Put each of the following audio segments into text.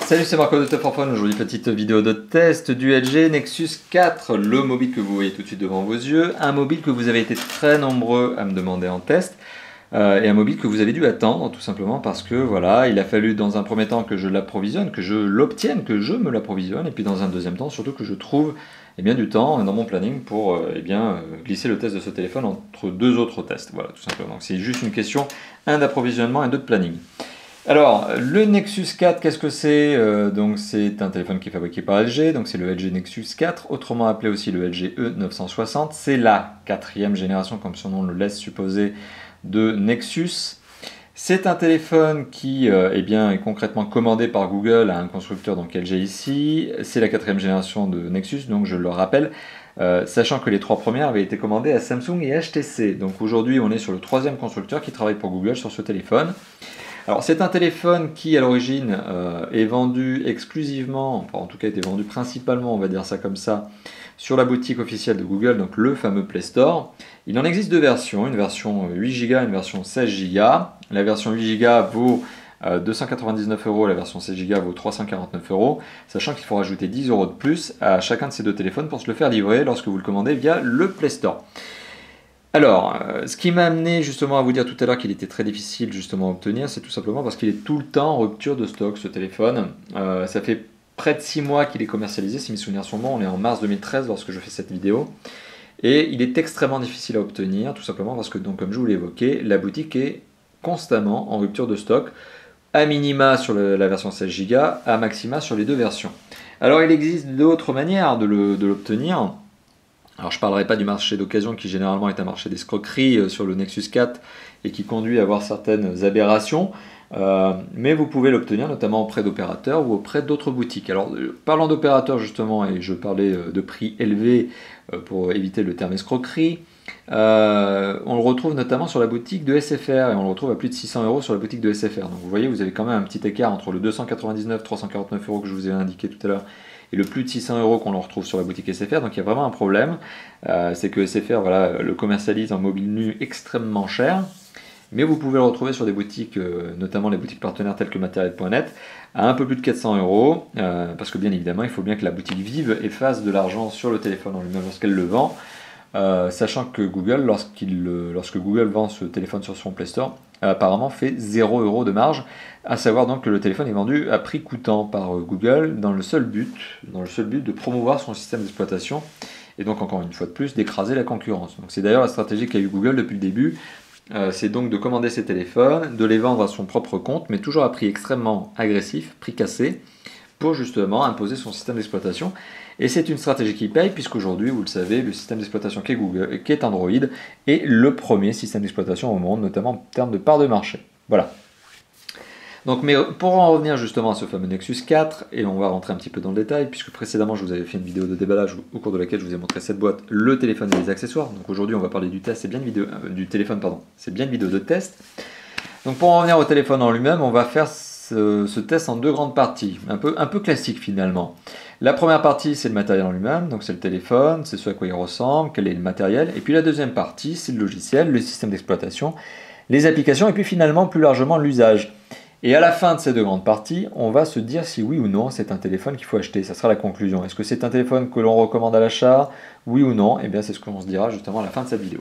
Salut, c'est Marco de Top4 Phone. Aujourd'hui, petite vidéo de test du LG Nexus 4, le mobile que vous voyez tout de suite devant vos yeux, un mobile que vous avez été très nombreux à me demander en test, et un mobile que vous avez dû attendre tout simplement parce que voilà, il a fallu dans un premier temps que je l'approvisionne, que je l'obtienne, que je me l'approvisionne, et puis dans un deuxième temps surtout que je trouve du temps dans mon planning pour glisser le test de ce téléphone entre deux autres tests. Voilà, tout simplement. C'est juste une question, un d'approvisionnement et deux de planning. Alors, le Nexus 4, qu'est-ce que c'est? Donc, c'est un téléphone qui est fabriqué par LG, donc c'est le LG Nexus 4, autrement appelé aussi le LG E960. C'est la quatrième génération, comme son nom le laisse supposer, de Nexus. C'est un téléphone qui est concrètement commandé par Google à un constructeur, donc LG ici. C'est la quatrième génération de Nexus, donc je le rappelle. Sachant que les trois premières avaient été commandées à Samsung et HTC. Donc aujourd'hui, on est sur le troisième constructeur qui travaille pour Google sur ce téléphone. Alors c'est un téléphone qui à l'origine est vendu exclusivement, enfin en tout cas était vendu principalement, on va dire ça comme ça, sur la boutique officielle de Google, donc le fameux Play Store. Il en existe deux versions, une version 8 Go et une version 16 Go. La version 8 Go vaut 299 €, la version 16 Go vaut 349 €, sachant qu'il faut rajouter 10 € de plus à chacun de ces deux téléphones pour se le faire livrer lorsque vous le commandez via le Play Store. Alors, ce qui m'a amené justement à vous dire tout à l'heure qu'il était très difficile justement à obtenir, c'est tout simplement parce qu'il est tout le temps en rupture de stock ce téléphone. Ça fait près de 6 mois qu'il est commercialisé, si mes souvenirs sont bons, on est en mars 2013 lorsque je fais cette vidéo. Et il est extrêmement difficile à obtenir, tout simplement parce que, donc, comme je vous l'ai évoqué, la boutique est constamment en rupture de stock, à minima sur la version 16 Go, à maxima sur les deux versions. Alors il existe d'autres manières de l'obtenir. Alors je ne parlerai pas du marché d'occasion qui généralement est un marché d'escroquerie sur le Nexus 4 et qui conduit à avoir certaines aberrations, mais vous pouvez l'obtenir notamment auprès d'opérateurs ou auprès d'autres boutiques. Alors parlant d'opérateurs justement, et je parlais de prix élevés pour éviter le terme escroquerie, on le retrouve notamment sur la boutique de SFR et on le retrouve à plus de 600 € sur la boutique de SFR. Donc vous voyez, vous avez quand même un petit écart entre le 299-349 € que je vous ai indiqué tout à l'heure et le plus de 600 € qu'on en retrouve sur la boutique SFR. Donc il y a vraiment un problème, c'est que SFR le commercialise en mobile nu extrêmement cher, mais vous pouvez le retrouver sur des boutiques, notamment les boutiques partenaires telles que Materiel.net, à un peu plus de 400 €, parce que bien évidemment il faut bien que la boutique vive et fasse de l'argent sur le téléphone en lui-même lorsqu'elle le vend. Sachant que Google, lorsque Google vend ce téléphone sur son Play Store, apparemment fait 0 € de marge, à savoir donc que le téléphone est vendu à prix coûtant par Google dans le seul but de promouvoir son système d'exploitation et donc encore une fois de plus d'écraser la concurrence. Donc c'est d'ailleurs la stratégie qu'a eu Google depuis le début, c'est donc de commander ces téléphones, de les vendre à son propre compte, mais toujours à prix extrêmement agressif, prix cassé, pour justement imposer son système d'exploitation. Et c'est une stratégie qui paye, puisqu'aujourd'hui, vous le savez, le système d'exploitation qui est Android est le premier système d'exploitation au monde, notamment en termes de part de marché. Voilà. Donc, mais pour en revenir justement à ce fameux Nexus 4, et on va rentrer un petit peu dans le détail, puisque précédemment je vous avais fait une vidéo de déballage au cours de laquelle je vous ai montré cette boîte, le téléphone et les accessoires. Donc aujourd'hui on va parler du test, c'est bien une vidéo, du téléphone, pardon, c'est bien une vidéo de test. Donc pour en revenir au téléphone en lui-même, on va faire ce test en deux grandes parties, un peu classique finalement. La première partie, c'est le matériel en lui-même, donc c'est le téléphone, c'est ce à quoi il ressemble, quel est le matériel. Et puis la deuxième partie, c'est le logiciel, le système d'exploitation, les applications, et puis finalement, plus largement, l'usage. Et à la fin de ces deux grandes parties, on va se dire si oui ou non c'est un téléphone qu'il faut acheter. Ça sera la conclusion. Est-ce que c'est un téléphone que l'on recommande à l'achat? Oui ou non? Eh bien, c'est ce qu'on se dira justement à la fin de cette vidéo.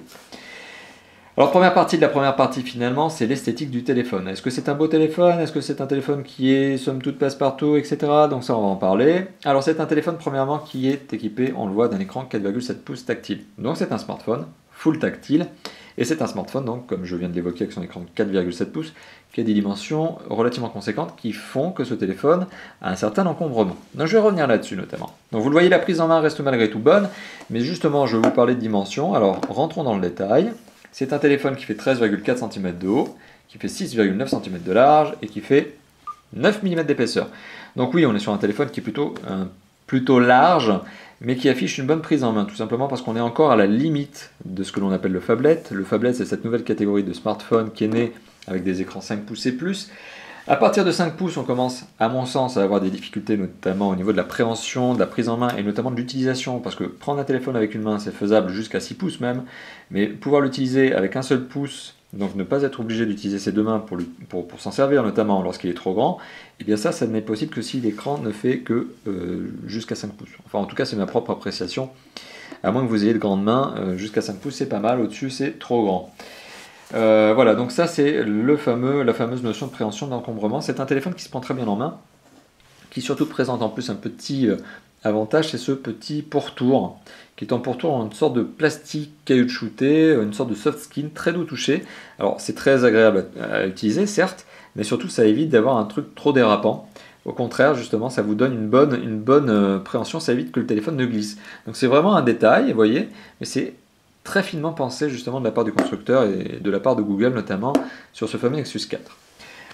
Alors, première partie de la première partie, finalement, c'est l'esthétique du téléphone. Est-ce que c'est un beau téléphone? Est-ce que c'est un téléphone qui est, somme toute, passe-partout, etc. Donc ça, on va en parler. Alors, c'est un téléphone, premièrement, qui est équipé, on le voit, d'un écran 4,7 pouces tactile. Donc, c'est un smartphone full tactile. Et c'est un smartphone, donc, comme je viens de l'évoquer, avec son écran de 4,7 pouces, qui a des dimensions relativement conséquentes qui font que ce téléphone a un certain encombrement. Donc, je vais revenir là-dessus, notamment. Donc, vous le voyez, la prise en main reste malgré tout bonne. Mais justement, je vais vous parler de dimensions. Alors, rentrons dans le détail. C'est un téléphone qui fait 13,4 cm de haut, qui fait 6,9 cm de large et qui fait 9 mm d'épaisseur. Donc oui, on est sur un téléphone qui est plutôt large, mais qui affiche une bonne prise en main, tout simplement parce qu'on est encore à la limite de ce que l'on appelle le phablet. Le phablet, c'est cette nouvelle catégorie de smartphone qui est née avec des écrans 5 pouces et plus. À partir de 5 pouces, on commence, à mon sens, à avoir des difficultés, notamment au niveau de la préhension, de la prise en main et notamment de l'utilisation. Parce que prendre un téléphone avec une main, c'est faisable jusqu'à 6 pouces même, mais pouvoir l'utiliser avec un seul pouce donc ne pas être obligé d'utiliser ses deux mains pour s'en servir, notamment lorsqu'il est trop grand, et bien ça n'est possible que si l'écran ne fait que jusqu'à 5 pouces. Enfin, en tout cas, c'est ma propre appréciation. À moins que vous ayez de grandes mains, jusqu'à 5 pouces, c'est pas mal, au-dessus, c'est trop grand. Voilà, donc ça, c'est la fameuse notion de préhension d'encombrement. C'est un téléphone qui se prend très bien en main, qui surtout présente en plus un petit avantage, c'est ce petit pourtour, qui est en pourtour en une sorte de plastique caoutchouté, une sorte de soft skin très doux touché. Alors c'est très agréable à utiliser, certes, mais surtout ça évite d'avoir un truc trop dérapant. Au contraire, justement, ça vous donne une bonne préhension, ça évite que le téléphone ne glisse. Donc c'est vraiment un détail, vous voyez, mais c'est très finement pensé justement de la part du constructeur et de la part de Google notamment sur ce fameux Nexus 4.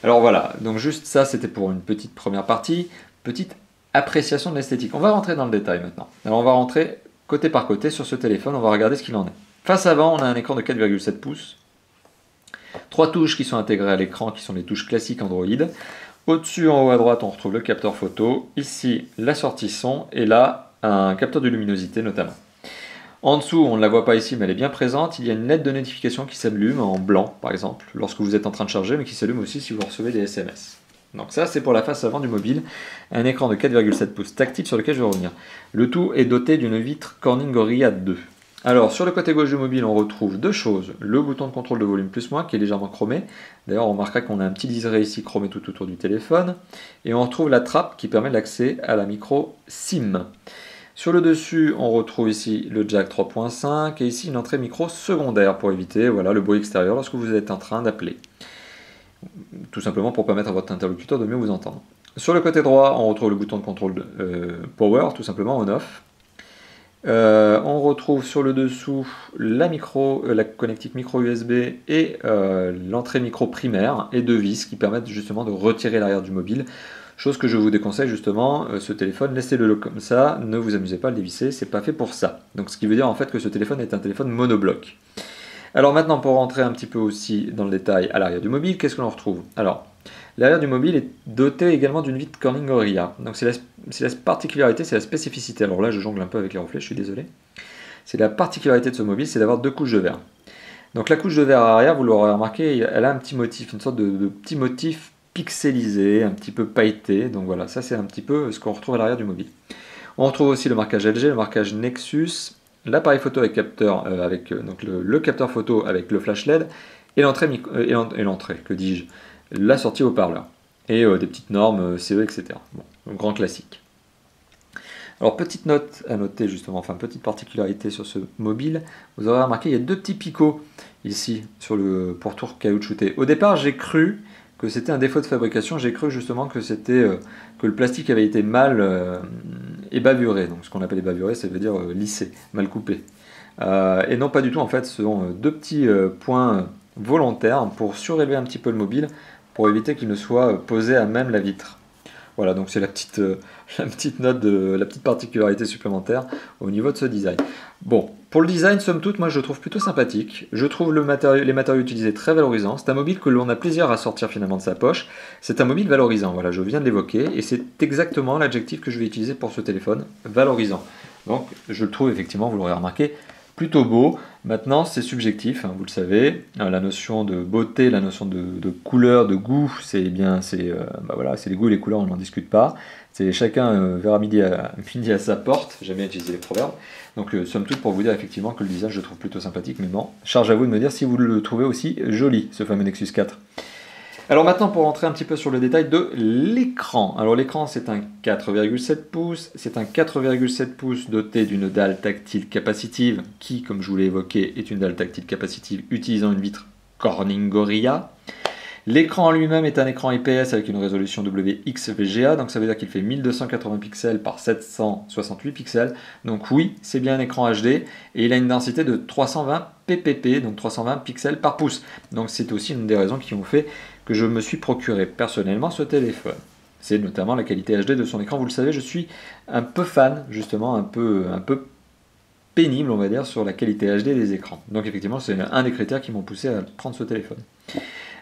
Alors voilà, donc juste ça c'était pour une petite première partie, petite appréciation de l'esthétique. On va rentrer dans le détail maintenant. Alors on va rentrer côté par côté sur ce téléphone, on va regarder ce qu'il en est. Face avant, on a un écran de 4,7 pouces, 3 touches qui sont intégrées à l'écran, qui sont les touches classiques Android. Au-dessus, en haut à droite, on retrouve le capteur photo, ici la sortie son, et là, un capteur de luminosité notamment. En dessous, on ne la voit pas ici, mais elle est bien présente, il y a une lettre de notification qui s'allume en blanc, par exemple, lorsque vous êtes en train de charger, mais qui s'allume aussi si vous recevez des SMS. Donc ça, c'est pour la face avant du mobile, un écran de 4,7 pouces tactile sur lequel je vais revenir. Le tout est doté d'une vitre Corning Gorilla 2. Alors, sur le côté gauche du mobile, on retrouve deux choses. Le bouton de contrôle de volume plus-moins, qui est légèrement chromé. D'ailleurs, on remarquera qu'on a un petit liseré ici chromé tout autour du téléphone. Et on retrouve la trappe qui permet l'accès à la micro SIM. Sur le dessus, on retrouve ici le jack 3.5 et ici une entrée micro secondaire pour éviter le bruit extérieur lorsque vous êtes en train d'appeler. Tout simplement pour permettre à votre interlocuteur de mieux vous entendre. Sur le côté droit, on retrouve le bouton de contrôle Power, tout simplement on-off. On retrouve sur le dessous la connectique micro USB et l'entrée micro primaire et deux vis qui permettent justement de retirer l'arrière du mobile. Chose que je vous déconseille justement, ce téléphone, laissez-le comme ça, ne vous amusez pas à le dévisser, c'est pas fait pour ça. Donc ce qui veut dire en fait que ce téléphone est un téléphone monobloc. Alors maintenant, pour rentrer un petit peu aussi dans le détail à l'arrière du mobile, qu'est-ce que l'on retrouve? Alors, l'arrière du mobile est doté également d'une vitre Corning Gorilla. Donc c'est la particularité, c'est la spécificité. Alors là, je jongle un peu avec les reflets, je suis désolé. C'est la particularité de ce mobile, c'est d'avoir deux couches de verre. Donc la couche de verre arrière, vous l'aurez remarqué, elle a un petit motif, une sorte de petit motif pixelisé, un petit peu pailleté. Donc voilà, ça c'est un petit peu ce qu'on retrouve à l'arrière du mobile. On retrouve aussi le marquage LG, le marquage Nexus, l'appareil photo avec capteur, donc le capteur photo avec le flash LED et l'entrée, que dis-je, la sortie haut-parleur et des petites normes CE, etc. Bon, donc grand classique. Alors petite note à noter justement, enfin petite particularité sur ce mobile, vous aurez remarqué il y a deux petits picots ici sur le pourtour caoutchouté. Au départ j'ai cru que c'était un défaut de fabrication, j'ai cru justement que que le plastique avait été mal ébavuré. Donc ce qu'on appelle ébavuré, ça veut dire lissé, mal coupé. Et non pas du tout, en fait, ce sont deux petits points volontaires pour surélever un petit peu le mobile, pour éviter qu'il ne soit posé à même la vitre. Voilà, donc c'est la petite note, la petite particularité supplémentaire au niveau de ce design. Bon, pour le design, somme toute, moi je le trouve plutôt sympathique. Je trouve les matériaux utilisés très valorisants. C'est un mobile que l'on a plaisir à sortir finalement de sa poche. C'est un mobile valorisant, voilà, je viens de l'évoquer. Et c'est exactement l'adjectif que je vais utiliser pour ce téléphone, valorisant. Donc je le trouve effectivement, vous l'aurez remarqué, plutôt beau. Maintenant, c'est subjectif, hein, vous le savez. La notion de beauté, la notion de couleur, de goût, c'est les goûts et les couleurs, on n'en discute pas. C'est chacun verra midi à sa porte. J'aime bien utiliser les proverbes. Donc, somme toute, pour vous dire effectivement que le design, je le trouve plutôt sympathique. Mais bon, charge à vous de me dire si vous le trouvez aussi joli, ce fameux Nexus 4. Alors maintenant, pour rentrer un petit peu sur le détail de l'écran. Alors l'écran, c'est un 4,7 pouces. C'est un 4,7 pouces doté d'une dalle tactile capacitive qui, comme je vous l'ai évoqué, est une dalle tactile capacitive utilisant une vitre Corning Gorilla. L'écran en lui-même est un écran IPS avec une résolution WXVGA, donc ça veut dire qu'il fait 1280 pixels par 768 pixels. Donc oui, c'est bien un écran HD et il a une densité de 320 ppp, donc 320 pixels par pouce. Donc c'est aussi une des raisons qui ont fait que je me suis procuré personnellement ce téléphone. C'est notamment la qualité HD de son écran. Vous le savez, je suis un peu fan, justement, un peu pénible, on va dire, sur la qualité HD des écrans. Donc effectivement, c'est un des critères qui m'ont poussé à prendre ce téléphone.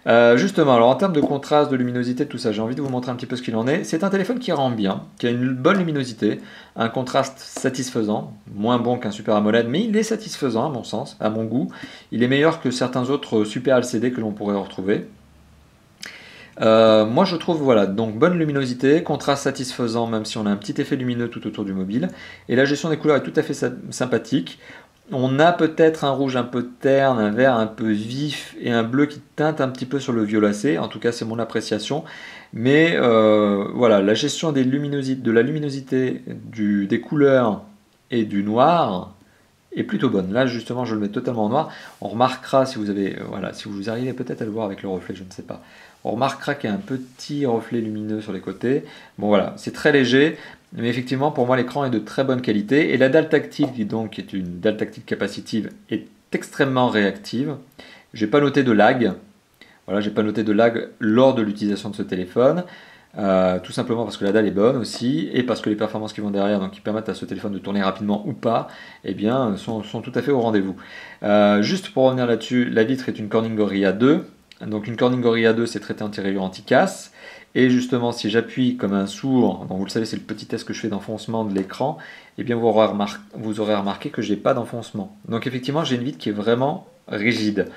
Justement, alors en termes de contraste, de luminosité, tout ça, j'ai envie de vous montrer un petit peu ce qu'il en est. C'est un téléphone qui rend bien, qui a une bonne luminosité, un contraste satisfaisant, moins bon qu'un Super AMOLED, mais il est satisfaisant à mon sens, à mon goût. Il est meilleur que certains autres Super LCD que l'on pourrait retrouver. Moi je trouve, voilà, donc bonne luminosité, contraste satisfaisant même si on a un petit effet lumineux tout autour du mobile, et la gestion des couleurs est tout à fait sympathique. On a peut-être un rouge un peu terne, un vert un peu vif et un bleu qui teinte un petit peu sur le violacé, en tout cas c'est mon appréciation, mais voilà, la gestion de la luminosité, des couleurs et du noir est plutôt bonne. Là justement je le mets totalement en noir. On remarquera si vous avez, voilà, si vous arrivez peut-être à le voir avec le reflet, je ne sais pas. On remarquera qu'il y a un petit reflet lumineux sur les côtés. Bon voilà, c'est très léger, mais effectivement pour moi l'écran est de très bonne qualité. Et la dalle tactile, donc, qui est une dalle tactile capacitive, est extrêmement réactive. J'ai pas noté de lag. Voilà, j'ai pas noté de lag lors de l'utilisation de ce téléphone. Tout simplement parce que la dalle est bonne aussi et parce que les performances qui vont derrière, donc qui permettent à ce téléphone de tourner rapidement ou pas, eh bien, sont tout à fait au rendez-vous. Juste pour revenir là-dessus, la vitre est une Corning Gorilla 2. Donc une Corning Gorilla 2, c'est traité anti-rayures anti-casse. Et justement, si j'appuie comme un sourd, donc vous le savez, c'est le petit test que je fais d'enfoncement de l'écran, eh bien vous aurez remarqué que j'ai pas d'enfoncement. Donc effectivement, j'ai une vitre qui est vraiment rigide.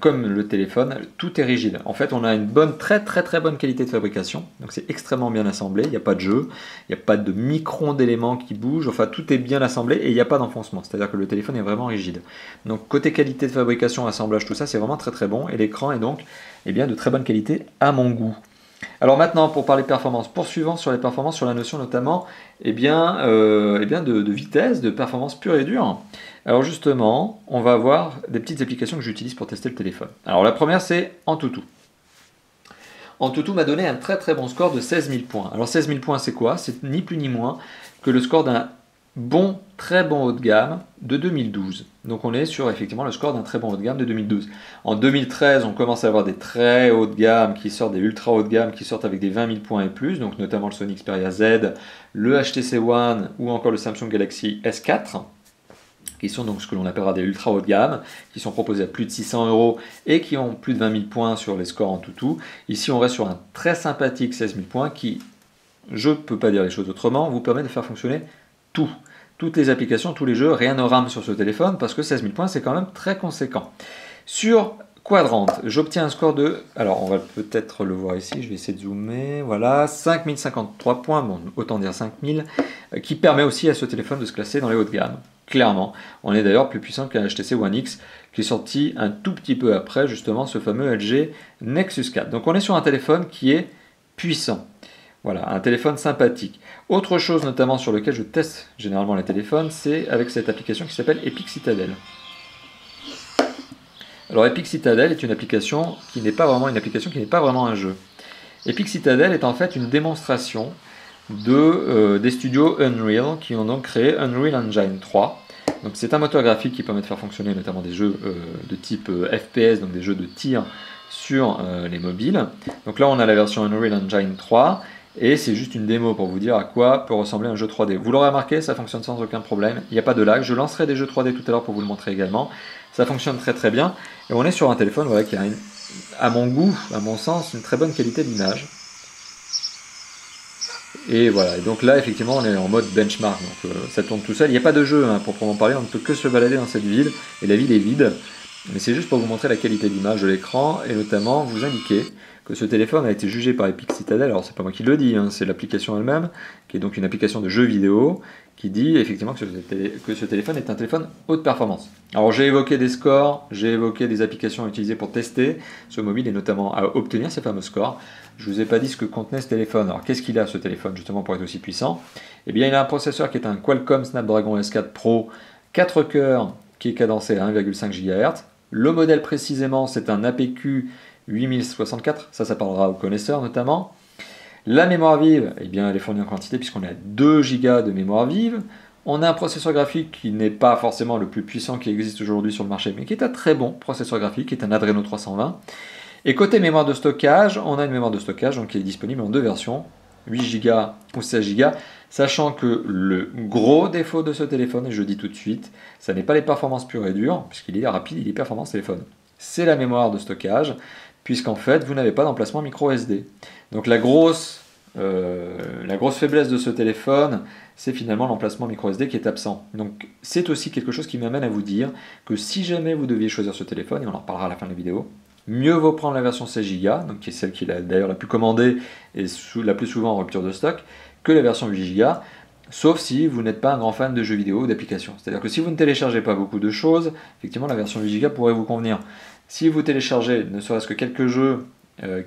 Comme le téléphone, tout est rigide. En fait, on a une très bonne qualité de fabrication. Donc c'est extrêmement bien assemblé. Il n'y a pas de jeu, il n'y a pas de microns d'éléments qui bougent. Enfin, tout est bien assemblé et il n'y a pas d'enfoncement. C'est-à-dire que le téléphone est vraiment rigide. Donc côté qualité de fabrication, assemblage, tout ça, c'est vraiment très bon. Et l'écran est donc de très bonne qualité à mon goût. Alors maintenant, pour parler performance, poursuivant sur les performances, sur la notion notamment de vitesse, de performance pure et dure. Alors justement, on va voir des petites applications que j'utilise pour tester le téléphone. Alors la première, c'est Antutu. Antutu m'a donné un très bon score de 16 000 points. Alors 16 000 points, c'est quoi? C'est ni plus ni moins que le score d'un très bon haut de gamme de 2012. Donc on est sur effectivement le score d'un très bon haut de gamme de 2012. En 2013, on commence à avoir des très hauts de gamme qui sortent, des ultra hauts de gamme qui sortent avec des 20 000 points et plus, donc notamment le Sony Xperia Z, le HTC One ou encore le Samsung Galaxy S4, qui sont donc ce que l'on appellera des ultra haut de gamme, qui sont proposés à plus de 600 € et qui ont plus de 20 000 points sur les scores Antutu. Ici, on reste sur un très sympathique 16 000 points qui, je ne peux pas dire les choses autrement, vous permet de faire fonctionner toutes les applications, tous les jeux, rien ne rame sur ce téléphone parce que 16 000 points c'est quand même très conséquent. Sur Quadrant, j'obtiens un score de, alors on va peut-être le voir ici, je vais essayer de zoomer, voilà, 5053 points, bon, autant dire 5000, qui permet aussi à ce téléphone de se classer dans les hauts de gamme. Clairement, on est d'ailleurs plus puissant qu'un HTC One X qui est sorti un tout petit peu après justement ce fameux LG Nexus 4. Donc on est sur un téléphone qui est puissant. Voilà, un téléphone sympathique. Autre chose notamment sur lequel je teste généralement les téléphones, c'est avec cette application qui s'appelle Epic Citadel. Alors Epic Citadel est une application qui n'est pas vraiment un jeu. Epic Citadel est en fait une démonstration des studios Unreal qui ont donc créé Unreal Engine 3. Donc c'est un moteur graphique qui permet de faire fonctionner notamment des jeux de type FPS, donc des jeux de tir sur les mobiles. Donc là on a la version Unreal Engine 3. Et c'est juste une démo pour vous dire à quoi peut ressembler un jeu 3D. Vous l'aurez remarqué, ça fonctionne sans aucun problème. Il n'y a pas de lag. Je lancerai des jeux 3D tout à l'heure pour vous le montrer également. Ça fonctionne très bien. Et on est sur un téléphone voilà, qui a, à mon goût, à mon sens, une très bonne qualité d'image. Et voilà. Et donc là, effectivement, on est en mode benchmark. Donc ça tourne tout seul. Il n'y a pas de jeu, hein, pour proprement parler. On ne peut que se balader dans cette ville. Et la ville est vide. Mais c'est juste pour vous montrer la qualité d'image de l'écran et notamment vous indiquer que ce téléphone a été jugé par Epic Citadel, alors c'est pas moi qui le dis, hein, c'est l'application elle-même, qui est donc une application de jeu vidéo, qui dit effectivement que ce téléphone est un téléphone haute performance. Alors j'ai évoqué des scores, j'ai évoqué des applications à utiliser pour tester ce mobile et notamment à obtenir ces fameux scores. Je vous ai pas dit ce que contenait ce téléphone. Alors qu'est-ce qu'il a ce téléphone justement pour être aussi puissant? Eh bien il a un processeur qui est un Qualcomm Snapdragon S4 Pro 4 cœurs qui est cadencé à 1,5 GHz. Le modèle précisément c'est un APQ 8064, ça parlera aux connaisseurs notamment. La mémoire vive, eh bien, elle est fournie en quantité puisqu'on a 2 Go de mémoire vive. On a un processeur graphique qui n'est pas forcément le plus puissant qui existe aujourd'hui sur le marché, mais qui est un très bon processeur graphique, qui est un Adreno 320. Et côté mémoire de stockage, on a une mémoire de stockage donc, qui est disponible en deux versions, 8 Go ou 16 Go, sachant que le gros défaut de ce téléphone, et je le dis tout de suite, ça n'est pas les performances pures et dures, puisqu'il est rapide, il est performance téléphone. C'est la mémoire de stockage. puisqu'en fait, vous n'avez pas d'emplacement micro SD. Donc la grosse faiblesse de ce téléphone, c'est finalement l'emplacement micro SD qui est absent. Donc c'est aussi quelque chose qui m'amène à vous dire que si jamais vous deviez choisir ce téléphone, et on en reparlera à la fin de la vidéo, mieux vaut prendre la version 16 Go, donc qui est celle qui est d'ailleurs la plus commandée et la plus souvent en rupture de stock, que la version 8 Go, sauf si vous n'êtes pas un grand fan de jeux vidéo ou d'applications. C'est-à-dire que si vous ne téléchargez pas beaucoup de choses, effectivement la version 8 Go pourrait vous convenir. Si vous téléchargez ne serait-ce que quelques jeux,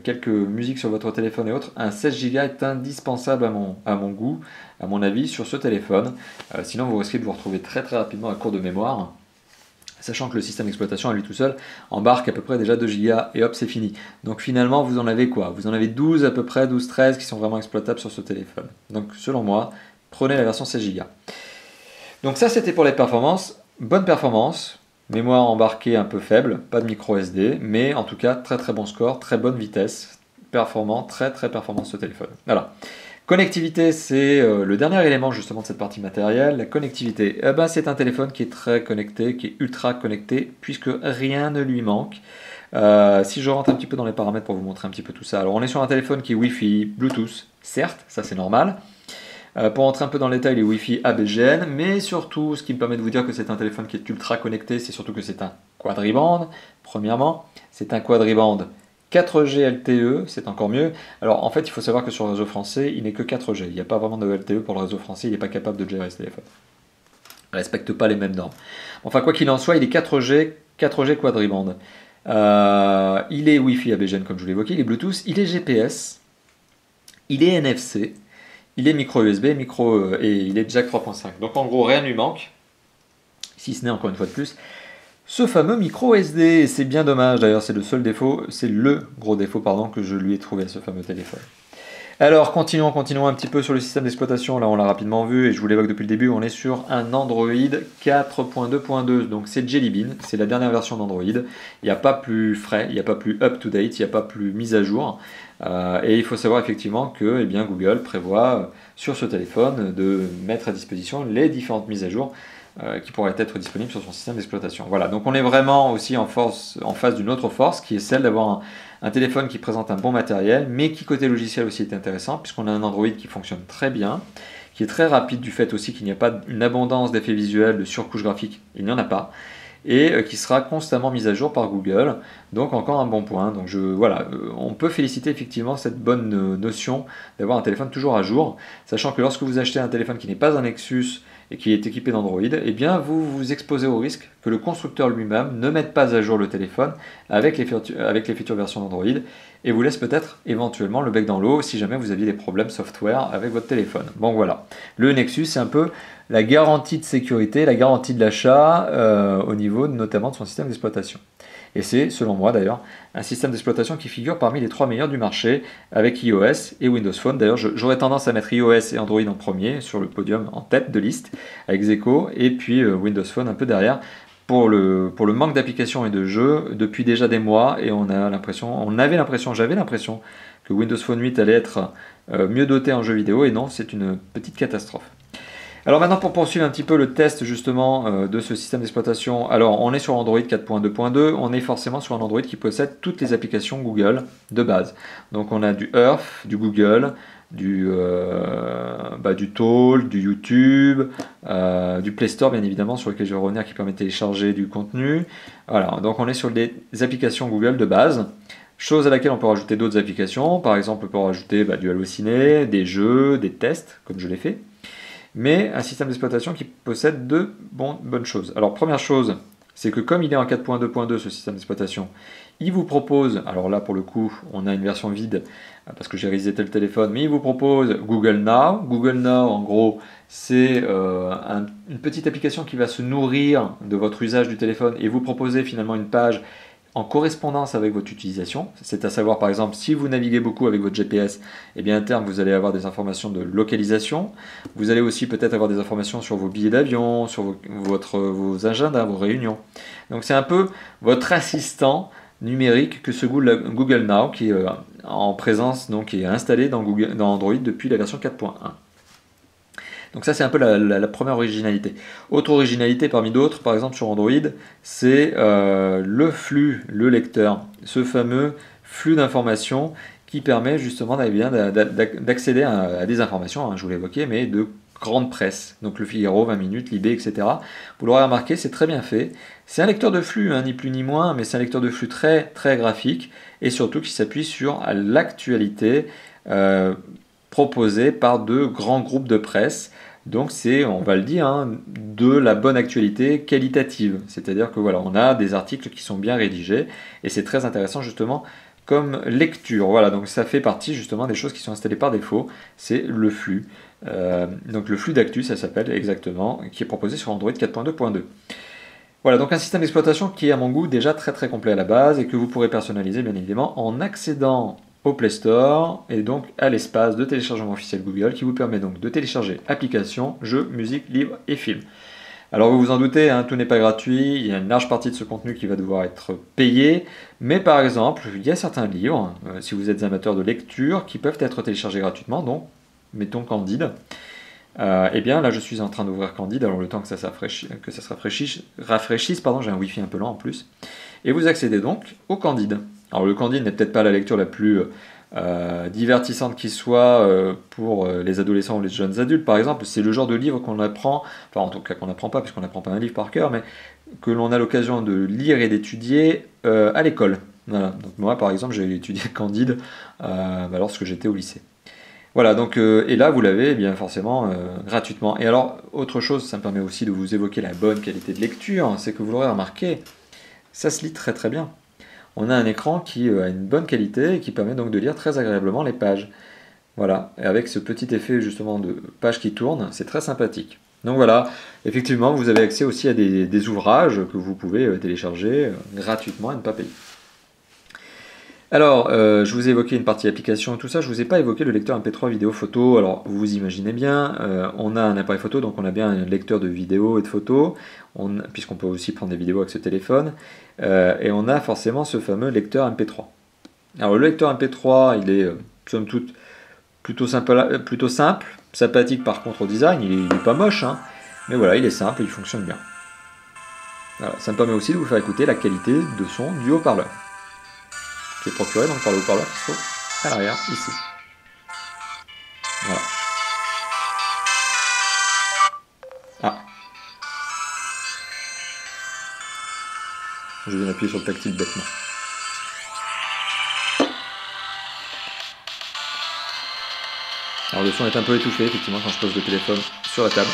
quelques musiques sur votre téléphone et autres, un 16 Go est indispensable à mon goût, à mon avis, sur ce téléphone. Sinon vous risquez de vous retrouver très rapidement à court de mémoire, sachant que le système d'exploitation à lui tout seul embarque à peu près déjà 2 Go et hop c'est fini. Donc finalement vous en avez quoi? Vous en avez 12 à peu près, 12-13 qui sont vraiment exploitables sur ce téléphone. Donc selon moi, prenez la version 16 Go. Donc ça c'était pour les performances, bonne performance, mémoire embarquée un peu faible, pas de micro SD, mais en tout cas très bon score, très bonne vitesse, performant, très performant ce téléphone. Voilà. Connectivité, c'est le dernier élément justement de cette partie matérielle. La connectivité, eh ben, c'est un téléphone qui est très connecté, qui est ultra connecté, puisque rien ne lui manque. Si je rentre un petit peu dans les paramètres pour vous montrer un petit peu tout ça. Alors on est sur un téléphone qui est Wi-Fi, Bluetooth, certes, ça c'est normal. Pour entrer un peu dans le détail, il est Wi-Fi ABGN, mais surtout, ce qui me permet de vous dire que c'est un téléphone qui est ultra connecté, c'est surtout que c'est un quadribande. Premièrement, c'est un quadribande 4G LTE, c'est encore mieux. Alors en fait, il faut savoir que sur le réseau français, il n'est que 4G. Il n'y a pas vraiment de LTE pour le réseau français, il n'est pas capable de gérer ce téléphone. Il ne respecte pas les mêmes normes. Enfin, quoi qu'il en soit, il est 4G quadribande. Il est Wi-Fi ABGN, comme je vous l'ai évoqué, il est Bluetooth, il est GPS, il est NFC, il est micro USB, et il est Jack 3.5. Donc en gros, rien ne lui manque, si ce n'est encore une fois de plus ce fameux micro SD. C'est bien dommage, d'ailleurs c'est le gros défaut que je lui ai trouvé à ce fameux téléphone. Alors continuons un petit peu sur le système d'exploitation. Là on l'a rapidement vu et je vous l'évoque depuis le début, on est sur un Android 4.2.2, donc c'est Jelly Bean, c'est la dernière version d'Android. Il n'y a pas plus frais, il n'y a pas plus up-to-date, il n'y a pas plus mise à jour. Et il faut savoir effectivement que Google prévoit sur ce téléphone de mettre à disposition les différentes mises à jour qui pourraient être disponibles sur son système d'exploitation. Voilà, donc on est vraiment aussi en face d'une autre force qui est celle d'avoir un téléphone qui présente un bon matériel, mais qui côté logiciel aussi est intéressant, puisqu'on a un Android qui fonctionne très bien, qui est très rapide du fait aussi qu'il n'y a pas une abondance d'effets visuels, de surcouche graphique, il n'y en a pas, et qui sera constamment mise à jour par Google, donc encore un bon point. Donc voilà, on peut féliciter effectivement cette bonne notion d'avoir un téléphone toujours à jour, sachant que lorsque vous achetez un téléphone qui n'est pas un Nexus et qui est équipé d'Android, eh bien vous vous exposez au risque que le constructeur lui-même ne mette pas à jour le téléphone avec les futures versions d'Android et vous laisse peut-être éventuellement le bec dans l'eau si jamais vous aviez des problèmes software avec votre téléphone. Bon voilà, le Nexus c'est un peu la garantie de sécurité, la garantie de l'achat au niveau notamment de son système d'exploitation. Et c'est, selon moi d'ailleurs, un système d'exploitation qui figure parmi les 3 meilleurs du marché avec iOS et Windows Phone. D'ailleurs, j'aurais tendance à mettre iOS et Android en premier, sur le podium en tête de liste, avec Echo, et puis Windows Phone un peu derrière, pour le manque d'applications et de jeux depuis déjà des mois, et j'avais l'impression que Windows Phone 8 allait être mieux doté en jeux vidéo, et non, c'est une petite catastrophe. Alors maintenant pour poursuivre un petit peu le test justement de ce système d'exploitation, alors on est sur Android 4.2.2, on est forcément sur un Android qui possède toutes les applications Google de base. Donc on a du Earth, du Google, du Talk, du YouTube, du Play Store bien évidemment sur lequel je vais revenir qui permet de télécharger du contenu. Voilà, donc on est sur des applications Google de base. Chose à laquelle on peut rajouter d'autres applications, par exemple on peut rajouter du Allociné, des jeux, des tests, comme je l'ai fait. Mais un système d'exploitation qui possède deux bonnes choses. Alors première chose, c'est que comme il est en 4.2.2 ce système d'exploitation, il vous propose, alors là pour le coup on a une version vide parce que j'ai reseté le téléphone, mais il vous propose Google Now. Google Now en gros c'est une petite application qui va se nourrir de votre usage du téléphone et vous proposer finalement une page en correspondance avec votre utilisation, c'est à savoir par exemple si vous naviguez beaucoup avec votre GPS, et bien à terme vous allez avoir des informations de localisation, vous allez aussi peut-être avoir des informations sur vos billets d'avion, sur vos agendas, vos réunions. Donc c'est un peu votre assistant numérique que ce Google Now qui est en présence, donc qui est installé dans Android depuis la version 4.1. Donc ça c'est un peu la première originalité. Autre originalité parmi d'autres, par exemple sur Android, c'est le flux, le lecteur, ce fameux flux d'informations qui permet justement d'accéder à des informations, hein, je vous l'ai évoqué, mais de grande presse. Donc le Figaro, 20 minutes, Libé, etc. Vous l'aurez remarqué, c'est très bien fait. C'est un lecteur de flux, hein, ni plus ni moins, mais c'est un lecteur de flux très, très graphique et surtout qui s'appuie sur l'actualité proposée par de grands groupes de presse. Donc c'est, on va le dire, hein, de la bonne actualité qualitative. C'est-à-dire que voilà, on a des articles qui sont bien rédigés et c'est très intéressant justement comme lecture. Voilà, donc ça fait partie justement des choses qui sont installées par défaut. C'est le flux. Donc le flux d'actu, ça s'appelle exactement, qui est proposé sur Android 4.2.2. Voilà, donc un système d'exploitation qui est à mon goût déjà très très complet à la base et que vous pourrez personnaliser bien évidemment en accédant au Play Store et donc à l'espace de téléchargement officiel Google qui vous permet donc de télécharger applications, jeux, musique, livres et films. Alors vous vous en doutez, hein, tout n'est pas gratuit, il y a une large partie de ce contenu qui va devoir être payé, mais par exemple, il y a certains livres, si vous êtes amateur de lecture, qui peuvent être téléchargés gratuitement, donc mettons Candide. Eh bien là je suis en train d'ouvrir Candide, alors le temps que ça se rafraîchisse, pardon, j'ai un wifi un peu lent en plus, et vous accédez donc au Candide. Alors le Candide n'est peut-être pas la lecture la plus divertissante qui soit pour les adolescents ou les jeunes adultes par exemple, c'est le genre de livre qu'on apprend, enfin en tout cas qu'on n'apprend pas puisqu'on n'apprend pas un livre par cœur, mais que l'on a l'occasion de lire et d'étudier à l'école. Voilà. Donc moi par exemple j'ai étudié Candide lorsque j'étais au lycée. Voilà, donc, et là vous l'avez bien forcément gratuitement. Et alors, autre chose, ça me permet aussi de vous évoquer la bonne qualité de lecture, c'est que vous l'aurez remarqué, ça se lit très très bien. On a un écran qui a une bonne qualité et qui permet donc de lire très agréablement les pages. Voilà, et avec ce petit effet justement de pages qui tournent, c'est très sympathique. Donc voilà, effectivement, vous avez accès aussi à des ouvrages que vous pouvez télécharger gratuitement et ne pas payer. Alors, je vous ai évoqué une partie application et tout ça, je ne vous ai pas évoqué le lecteur MP3 vidéo photo. Alors, vous imaginez bien, on a un appareil photo, donc on a bien un lecteur de vidéos et de photos, puisqu'on peut aussi prendre des vidéos avec ce téléphone, et on a forcément ce fameux lecteur MP3. Alors, le lecteur MP3, il est, somme toute, plutôt simple, sympathique par contre au design, il n'est pas moche, hein, mais voilà, il est simple et il fonctionne bien. Voilà, ça me permet aussi de vous faire écouter la qualité de son du haut-parleur, qui est procuré donc par le haut-parleur qui se trouve à l'arrière, ici. Voilà. Ah. Je viens d'appuyer sur le tactile bêtement. Alors le son est un peu étouffé, effectivement, quand je pose le téléphone sur la table.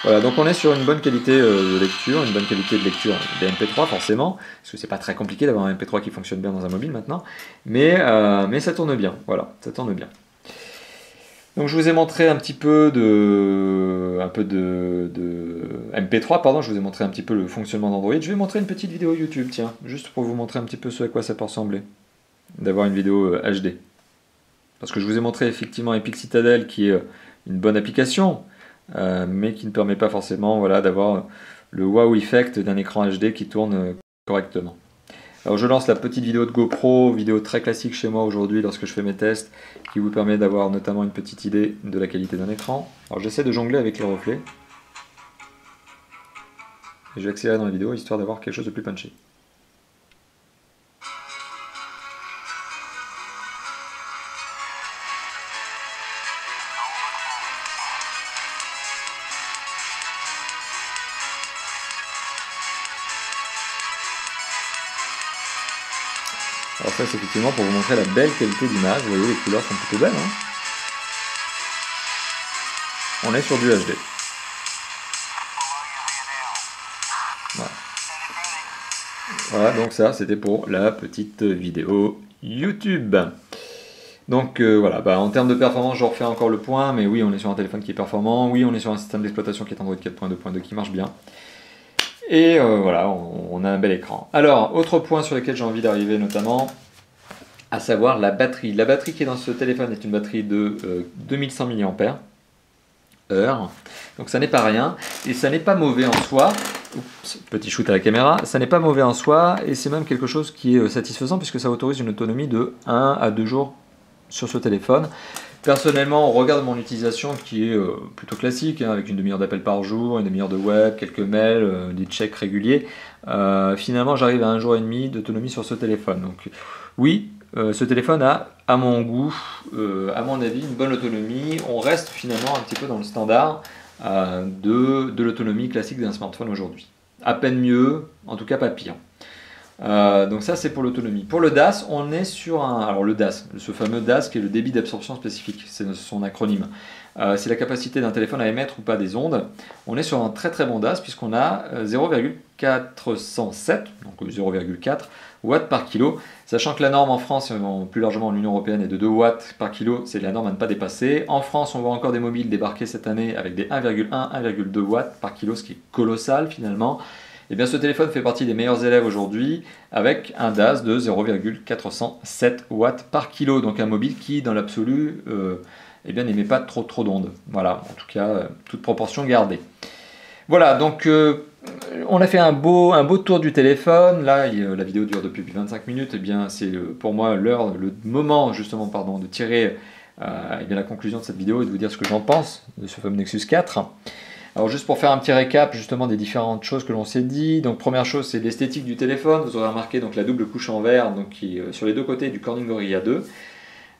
Voilà, donc on est sur une bonne qualité de lecture, une bonne qualité de lecture des MP3 forcément, parce que c'est pas très compliqué d'avoir un MP3 qui fonctionne bien dans un mobile maintenant, mais ça tourne bien, voilà, ça tourne bien. Donc je vous ai montré un petit peu de MP3, pardon, je vous ai montré un petit peu le fonctionnement d'Android. Je vais montrer une petite vidéo YouTube, tiens, juste pour vous montrer un petit peu ce à quoi ça peut ressembler, d'avoir une vidéo HD. Parce que je vous ai montré effectivement Epic Citadel qui est une bonne application, mais qui ne permet pas forcément d'avoir le wow effect d'un écran HD qui tourne correctement. Alors je lance la petite vidéo de GoPro, vidéo très classique chez moi aujourd'hui lorsque je fais mes tests, qui vous permet d'avoir notamment une petite idée de la qualité d'un écran. Alors j'essaie de jongler avec les reflets. Et je vais accélérer dans la vidéo histoire d'avoir quelque chose de plus punchy. Alors ça c'est effectivement pour vous montrer la belle qualité d'image, vous voyez les couleurs sont plutôt belles. Hein, on est sur du HD. Voilà. Voilà, donc ça c'était pour la petite vidéo YouTube. Donc voilà, en termes de performance je refais encore le point, mais oui on est sur un téléphone qui est performant, oui on est sur un système d'exploitation qui est Android 4.2.2 qui marche bien. Et voilà, on a un bel écran. Alors, autre point sur lequel j'ai envie d'arriver notamment, à savoir la batterie. La batterie qui est dans ce téléphone est une batterie de 2100 mAh. Donc ça n'est pas rien, et ça n'est pas mauvais en soi. Oups, petit shoot à la caméra. Ça n'est pas mauvais en soi, et c'est même quelque chose qui est satisfaisant, puisque ça autorise une autonomie de 1 à 2 jours sur ce téléphone. Personnellement, on regarde mon utilisation qui est plutôt classique, hein, avec une demi-heure d'appel par jour, une demi-heure de web, quelques mails, des checks réguliers. Finalement, j'arrive à 1 jour et demi d'autonomie sur ce téléphone. Donc oui, ce téléphone a, à mon goût, à mon avis, une bonne autonomie. On reste finalement un petit peu dans le standard de l'autonomie classique d'un smartphone aujourd'hui. À peine mieux, en tout cas pas pire. Donc ça c'est pour l'autonomie. Pour le DAS, on est sur alors le DAS, ce fameux DAS qui est le débit d'absorption spécifique, c'est son acronyme. C'est la capacité d'un téléphone à émettre ou pas des ondes. On est sur un très très bon DAS puisqu'on a 0,407, donc 0,4 watts par kilo, sachant que la norme en France et plus largement en Union Européenne est de 2 watts par kilo, c'est la norme à ne pas dépasser. En France, on voit encore des mobiles débarquer cette année avec des 1,1, 1,2 watts par kilo, ce qui est colossal finalement. Et bien ce téléphone fait partie des meilleurs élèves aujourd'hui avec un DAS de 0,407 watts par kilo, donc un mobile qui dans l'absolu n'émet pas trop d'ondes. Voilà, en tout cas, toute proportion gardée. Voilà, donc on a fait un beau tour du téléphone. Là, la vidéo dure depuis 25 minutes. Et bien c'est pour moi le moment justement de tirer la conclusion de cette vidéo et de vous dire ce que j'en pense de ce fameux Nexus 4. Alors juste pour faire un petit récap justement des différentes choses que l'on s'est dit. Donc première chose, c'est l'esthétique du téléphone. Vous aurez remarqué donc la double couche en verre donc qui sur les deux côtés du Corning Gorilla 2.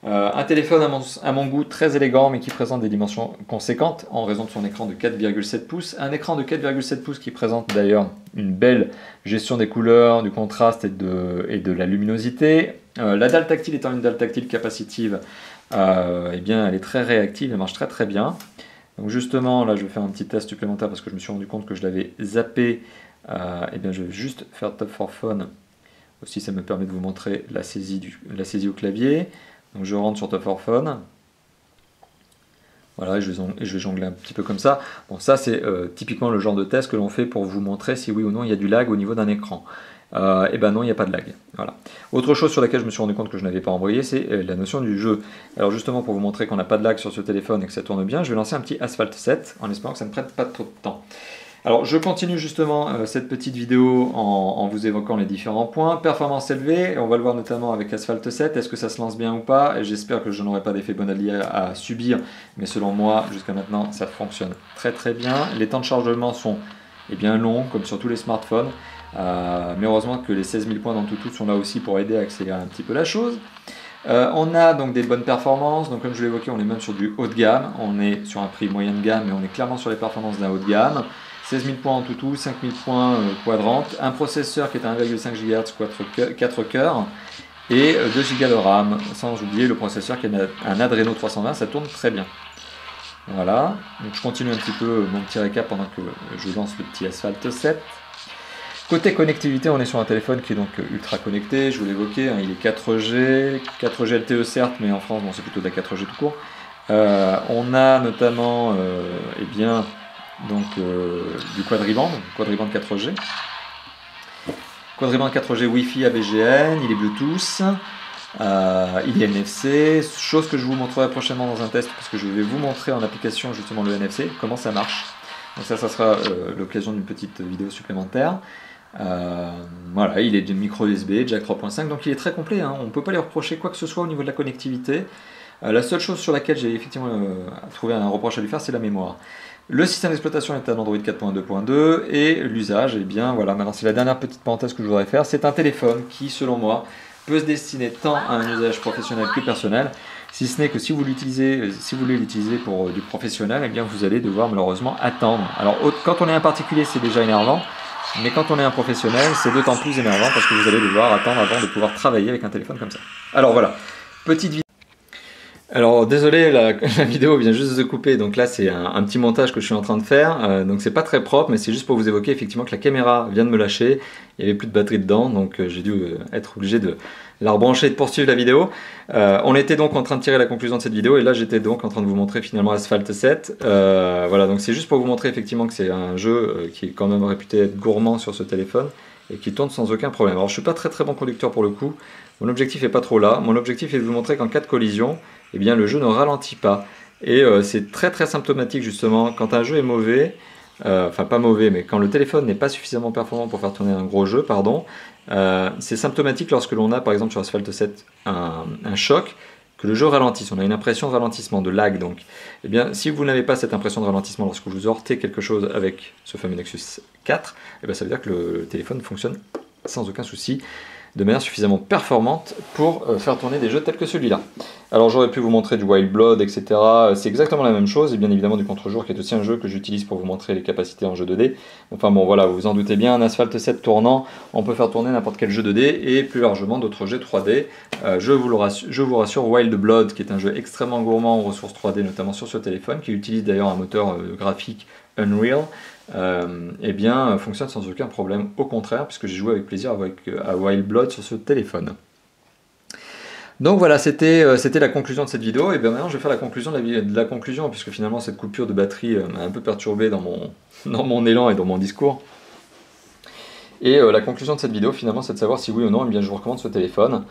Un téléphone à mon goût très élégant mais qui présente des dimensions conséquentes en raison de son écran de 4,7 pouces. Un écran de 4,7 pouces qui présente d'ailleurs une belle gestion des couleurs, du contraste et de la luminosité. La dalle tactile étant une dalle tactile capacitive, elle est très réactive, elle marche très bien. Donc justement, là je vais faire un petit test supplémentaire parce que je me suis rendu compte que je l'avais zappé. Je vais juste faire Tap for Phone. Aussi ça me permet de vous montrer la saisie au clavier. Donc je rentre sur Tap for Phone. Voilà, et je vais jongler un petit peu comme ça. Bon, ça c'est typiquement le genre de test que l'on fait pour vous montrer si oui ou non il y a du lag au niveau d'un écran. Non, il n'y a pas de lag. Voilà. Autre chose sur laquelle je me suis rendu compte que je n'avais pas envoyé, c'est la notion du jeu. Alors justement, pour vous montrer qu'on n'a pas de lag sur ce téléphone et que ça tourne bien, je vais lancer un petit Asphalt 7 en espérant que ça ne prenne pas trop de temps. Alors je continue justement cette petite vidéo en vous évoquant les différents points. Performance élevée, on va le voir notamment avec Asphalt 7, est-ce que ça se lance bien ou pas? J'espère que je n'aurai pas d'effet Bonaldi à subir, mais selon moi, jusqu'à maintenant, ça fonctionne très bien. Les temps de chargement sont longs, comme sur tous les smartphones. Mais heureusement que les 16 000 points d'Antutu sont là aussi pour aider à accélérer un petit peu la chose. On a donc des bonnes performances, donc comme je l'ai évoqué, on est même sur du haut de gamme, on est sur un prix moyen de gamme, mais on est clairement sur les performances d'un haut de gamme. 16 000 points Antutu, 5 000 points quadrante, un processeur qui est à 1,5 GHz 4 cœurs et 2 Go de RAM, sans oublier le processeur qui est un Adreno 320, ça tourne très bien. Voilà, donc je continue un petit peu mon petit récap pendant que je lance le petit Asphalt 7. Côté connectivité, on est sur un téléphone qui est donc ultra connecté, je vous l'évoquais, hein, il est 4G LTE certes, mais en France bon, c'est plutôt de la 4G tout court. On a notamment du quadriband 4G. Quadriband 4G Wi-Fi ABGN, il est Bluetooth, il est NFC, chose que je vous montrerai prochainement dans un test, parce que je vais vous montrer en application justement le NFC, comment ça marche. Donc ça sera l'occasion d'une petite vidéo supplémentaire. Voilà, il est de micro USB, jack 3.5, donc il est très complet, hein. On ne peut pas lui reprocher quoi que ce soit au niveau de la connectivité. La seule chose sur laquelle j'ai effectivement trouvé un reproche à lui faire, c'est la mémoire. Le système d'exploitation est un Android 4.2.2 et l'usage, voilà, maintenant c'est la dernière petite parenthèse que je voudrais faire, c'est un téléphone qui, selon moi, peut se destiner tant à un usage professionnel que personnel, si ce n'est que si vous voulez l'utiliser pour du professionnel, vous allez devoir malheureusement attendre. Alors quand on est un particulier, c'est déjà énervant, mais quand on est un professionnel, c'est d'autant plus énervant parce que vous allez devoir attendre avant de pouvoir travailler avec un téléphone comme ça. Alors voilà, petite vidéo. Alors désolé, la vidéo vient juste de se couper, donc là c'est un petit montage que je suis en train de faire, donc c'est pas très propre, mais c'est juste pour vous évoquer effectivement que la caméra vient de me lâcher, il n'y avait plus de batterie dedans, donc j'ai dû être obligé de la rebrancher et de poursuivre la vidéo. On était donc en train de tirer la conclusion de cette vidéo, et là j'étais donc en train de vous montrer finalement Asphalt 7. Voilà, donc c'est juste pour vous montrer effectivement que c'est un jeu qui est quand même réputé être gourmand sur ce téléphone, et qui tourne sans aucun problème. Alors je suis pas très bon conducteur pour le coup, mon objectif est pas trop là, mon objectif est de vous montrer qu'en cas de collision, le jeu ne ralentit pas. Et c'est très symptomatique justement, quand un jeu est mauvais, enfin pas mauvais, mais quand le téléphone n'est pas suffisamment performant pour faire tourner un gros jeu, c'est symptomatique lorsque l'on a par exemple sur Asphalt 7 un choc, que le jeu ralentisse. On a une impression de ralentissement, de lag donc. Eh bien, si vous n'avez pas cette impression de ralentissement lorsque vous heurtez quelque chose avec ce fameux Nexus 4, eh bien, ça veut dire que le téléphone fonctionne sans aucun souci, de manière suffisamment performante pour faire tourner des jeux tels que celui-là. Alors j'aurais pu vous montrer du Wild Blood, etc. C'est exactement la même chose, et bien évidemment du Contre-jour, qui est aussi un jeu que j'utilise pour vous montrer les capacités en jeu 2D. Enfin bon voilà, vous vous en doutez bien, un Asphalt 7 tournant, on peut faire tourner n'importe quel jeu 2D, et plus largement d'autres jeux 3D. Je vous rassure, Wild Blood, qui est un jeu extrêmement gourmand en ressources 3D, notamment sur ce téléphone, qui utilise d'ailleurs un moteur graphique Unreal, eh bien fonctionne sans aucun problème, au contraire, puisque j'ai joué avec plaisir à Wild Blood sur ce téléphone. Donc voilà, c'était la conclusion de cette vidéo, et bien maintenant je vais faire la conclusion de la conclusion, puisque finalement cette coupure de batterie m'a un peu perturbé dans mon élan et dans mon discours. Et la conclusion de cette vidéo finalement c'est de savoir si oui ou non eh bien, je vous recommande ce téléphone.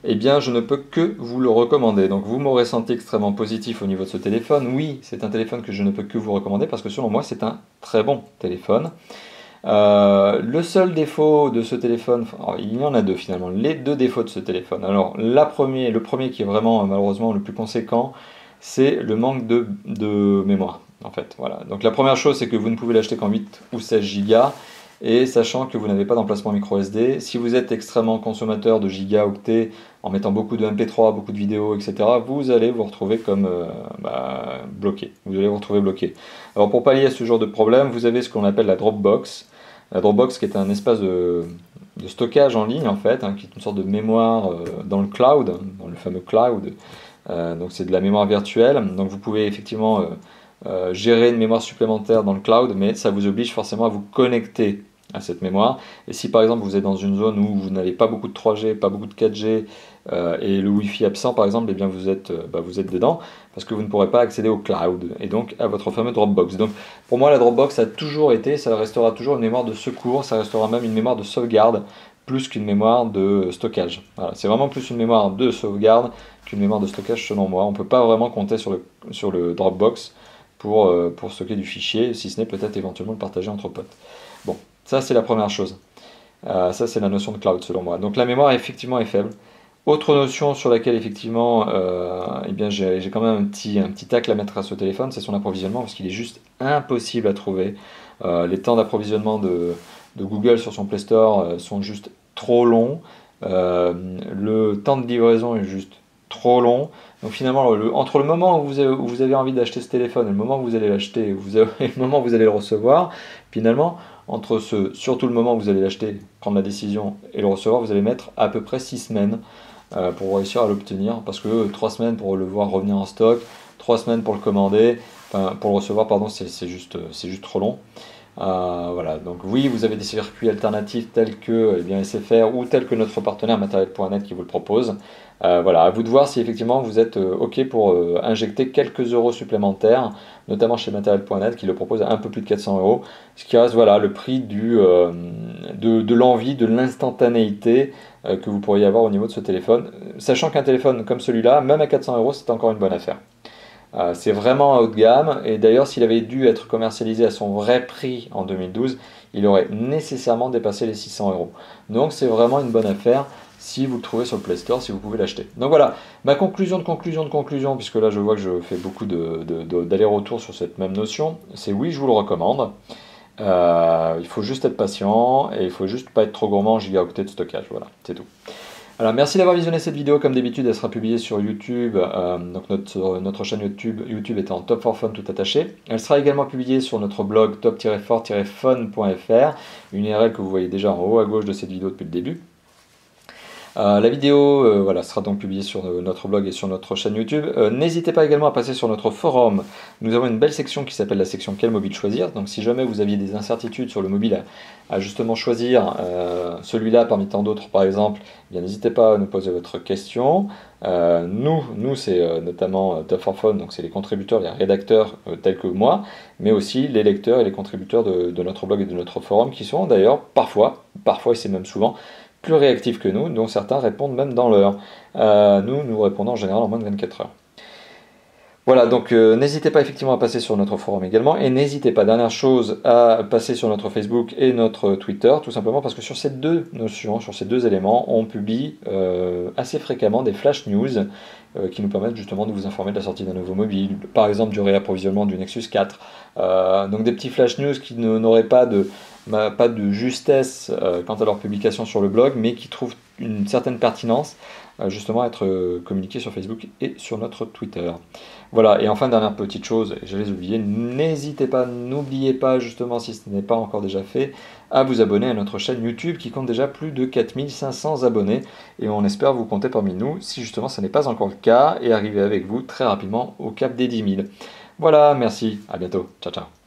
Eh bien je ne peux que vous le recommander. Donc vous m'aurez senti extrêmement positif au niveau de ce téléphone. Oui, c'est un téléphone que je ne peux que vous recommander parce que selon moi c'est un très bon téléphone. Le seul défaut de ce téléphone, alors, il y en a deux finalement, les deux défauts de ce téléphone. Alors le premier qui est vraiment malheureusement le plus conséquent, c'est le manque de mémoire en fait. Voilà. Donc la première chose c'est que vous ne pouvez l'acheter qu'en 8 ou 16 Go. Et sachant que vous n'avez pas d'emplacement micro SD, si vous êtes extrêmement consommateur de gigaoctets, en mettant beaucoup de MP3, beaucoup de vidéos, etc., vous allez vous retrouver comme bloqué. Vous allez vous retrouver bloqué. Alors pour pallier à ce genre de problème, vous avez ce qu'on appelle la Dropbox. La Dropbox qui est un espace de stockage en ligne en fait, qui est une sorte de mémoire dans le cloud, dans le fameux cloud. Donc c'est de la mémoire virtuelle. Donc vous pouvez effectivement gérer une mémoire supplémentaire dans le cloud, mais ça vous oblige forcément à vous connecter à cette mémoire. Et si par exemple vous êtes dans une zone où vous n'avez pas beaucoup de 3G, pas beaucoup de 4G et le Wi-Fi absent par exemple, eh bien vous êtes dedans parce que vous ne pourrez pas accéder au cloud et donc à votre fameux Dropbox. Donc pour moi la Dropbox a toujours été, ça restera toujours une mémoire de secours, ça restera même une mémoire de sauvegarde plus qu'une mémoire de stockage. Voilà, c'est vraiment plus une mémoire de sauvegarde qu'une mémoire de stockage selon moi. On ne peut pas vraiment compter sur le Dropbox pour stocker du fichier, si ce n'est peut-être éventuellement le partager entre potes. Bon, ça c'est la première chose. Ça c'est la notion de cloud selon moi. Donc la mémoire effectivement est faible. Autre notion sur laquelle effectivement eh bien, j'ai quand même un petit tacle à mettre à ce téléphone, c'est son approvisionnement, parce qu'il est juste impossible à trouver. Les temps d'approvisionnement de Google sur son Play Store sont juste trop longs. Le temps de livraison est juste trop long. Donc finalement, entre le moment où vous avez envie d'acheter ce téléphone et le moment où vous allez l'acheter et le moment où vous allez le recevoir, finalement, surtout le moment où vous allez l'acheter, prendre la décision et le recevoir, vous allez mettre à peu près 6 semaines pour réussir à l'obtenir. Parce que 3 semaines pour le voir revenir en stock, 3 semaines pour le commander, pour le recevoir, pardon, c'est juste trop long. Voilà, donc oui, vous avez des circuits alternatifs tels que SFR ou tels que notre partenaire Matériel.net qui vous le propose. Voilà, à vous de voir si effectivement vous êtes OK pour injecter quelques euros supplémentaires, notamment chez Matériel.net qui le propose à un peu plus de 400 euros, ce qui reste voilà, le prix de l'envie, de l'instantanéité que vous pourriez avoir au niveau de ce téléphone. Sachant qu'un téléphone comme celui-là, même à 400 euros, c'est encore une bonne affaire. C'est vraiment un haut de gamme, et d'ailleurs s'il avait dû être commercialisé à son vrai prix en 2012, il aurait nécessairement dépassé les 600 euros. Donc c'est vraiment une bonne affaire si vous le trouvez sur le Play Store, si vous pouvez l'acheter. Donc voilà, ma conclusion, puisque là je vois que je fais beaucoup d'allers-retours sur cette même notion, c'est oui, je vous le recommande. Il faut juste être patient, et il faut juste pas être trop gourmand en gigaoctets de stockage, voilà, c'est tout. Alors merci d'avoir visionné cette vidéo, comme d'habitude elle sera publiée sur YouTube, donc notre chaîne YouTube étant Top4Fun tout attaché. Elle sera également publiée sur notre blog top-fort-fun.fr, une URL que vous voyez déjà en haut à gauche de cette vidéo depuis le début. La vidéo voilà, sera donc publiée sur notre blog et sur notre chaîne YouTube. N'hésitez pas également à passer sur notre forum. Nous avons une belle section qui s'appelle la section Quel mobile choisir. Donc si jamais vous aviez des incertitudes sur le mobile à justement choisir celui-là parmi tant d'autres par exemple, eh bien n'hésitez pas à nous poser votre question. Nous c'est notamment Top4Fun, donc c'est les contributeurs, les rédacteurs tels que moi, mais aussi les lecteurs et les contributeurs de notre blog et de notre forum qui sont d'ailleurs parfois et c'est même souvent, plus réactifs que nous, dont certains répondent même dans l'heure. Nous répondons en général en moins de 24 heures. Voilà, donc n'hésitez pas effectivement à passer sur notre forum également, et n'hésitez pas, dernière chose, à passer sur notre Facebook et notre Twitter, tout simplement parce que sur ces deux notions, sur ces deux éléments, on publie assez fréquemment des flash news qui nous permettent justement de vous informer de la sortie d'un nouveau mobile, par exemple du réapprovisionnement du Nexus 4. Donc des petits flash news qui n'auraient pas de justesse quant à leur publication sur le blog, mais qui trouvent une certaine pertinence justement à être communiqués sur Facebook et sur notre Twitter. Voilà, et enfin, dernière petite chose, j'allais oublier, n'oubliez pas justement, si ce n'est pas encore déjà fait, à vous abonner à notre chaîne YouTube qui compte déjà plus de 4500 abonnés, et on espère vous compter parmi nous si justement ce n'est pas encore le cas, et arriver avec vous très rapidement au cap des 10 000. Voilà, merci, à bientôt, ciao ciao.